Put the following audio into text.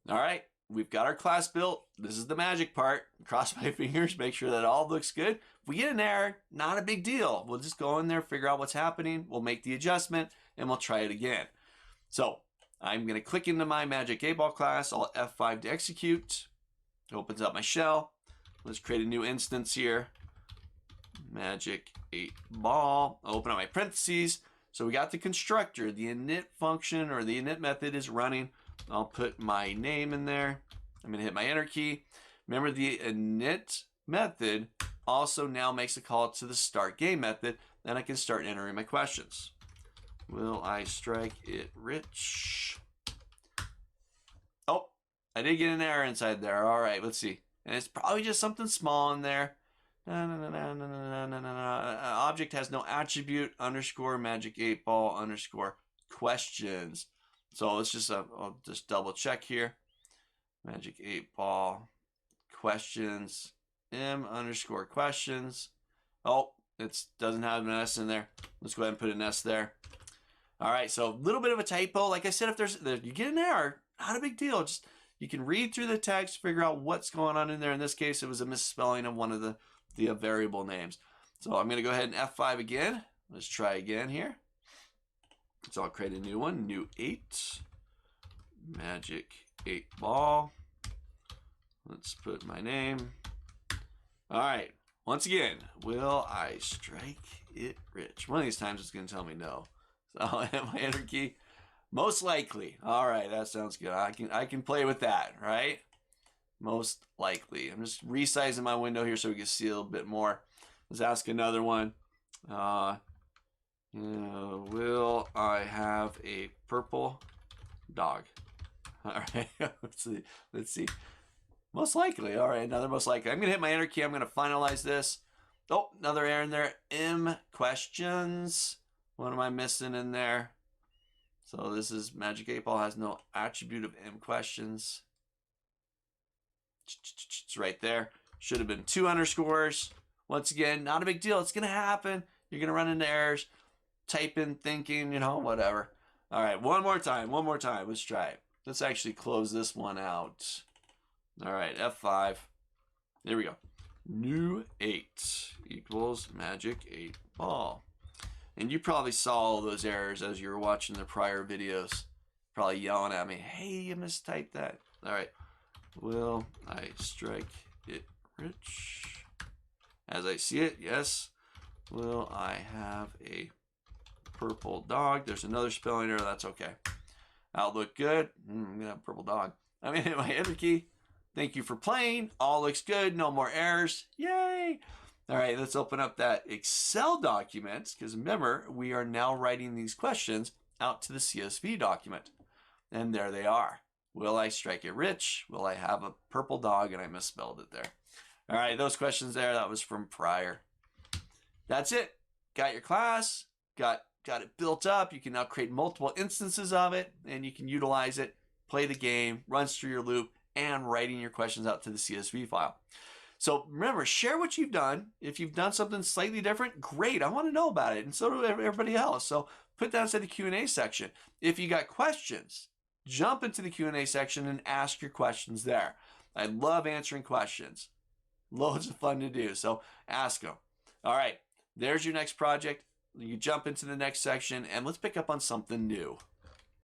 All right, we've got our class built. This is the magic part. Cross my fingers, make sure that all looks good. If we get an error, not a big deal. We'll just go in there, figure out what's happening. We'll make the adjustment, and we'll try it again. So I'm going to click into my Magic 8-Ball class. I'll F5 to execute. It opens up my shell. Let's create a new instance here. Magic 8-Ball. I'll open up my parentheses. So we got the constructor. The init function or the init method is running. I'll put my name in there. I'm going to hit my enter key. Remember, the init method also now makes a call to the start game method. Then I can start entering my questions. Will I strike it rich? Oh, I did get an error inside there. All right, let's see. And it's probably just something small in there. Object has no attribute underscore magic 8-ball underscore questions. So let's just I'll just double check here. Magic 8-ball questions m underscore questions. Oh, it doesn't have an S in there. Let's go ahead and put an S there. All right, so a little bit of a typo. Like I said, if you get an error, not a big deal. Just you can read through the text, figure out what's going on in there. In this case, it was a misspelling of one of the variable names. So I'm going to go ahead and F5 again. Let's try again here. So I'll create a new one, new 8, Magic 8-Ball. Let's put my name. All right, once again, will I strike it rich? One of these times it's going to tell me no. So I'll hit my enter key. Most likely. All right, that sounds good. I can play with that, right? Most likely. I'm just resizing my window here so we can see a little bit more. Let's ask another one. Will I have a purple dog? All right, let's see. Most likely. All right, another most likely. I'm going to hit my enter key. I'm going to finalize this. Oh, another error in there. M questions. What am I missing in there? So this is Magic 8-Ball has no attribute of M questions. It's right there. Should have been 2 underscores. Once again, not a big deal. It's going to happen. You're going to run into errors. Type in thinking, whatever. All right, one more time. Let's try it. Let's actually close this one out. All right, F5. There we go. New 8 equals Magic 8-Ball. And you probably saw all those errors as you were watching the prior videos. Probably yelling at me, hey, you mistyped that. All right. Will I strike it rich? As I see it, yes. Will I have a purple dog? There's another spelling error. That's okay. That'll look good. I'm going to have a purple dog. I'm going to hit my enter key. Thank you for playing. All looks good. No more errors. Yay. All right, let's open up that Excel document because remember, we are now writing these questions out to the CSV document. And there they are. Will I strike it rich? Will I have a purple dog? And I misspelled it there. All right, those questions there, that was from prior. That's it. Got your class, got it built up. You can now create multiple instances of it, and you can utilize it, play the game, runs through your loop, and writing your questions out to the CSV file. So remember, share what you've done. If you've done something slightly different, great. I want to know about it, and so do everybody else. So put that inside the Q&A section. If you got questions, jump into the Q&A section and ask your questions there. I love answering questions. Loads of fun to do, so ask them. All right, there's your next project. You jump into the next section, and let's pick up on something new.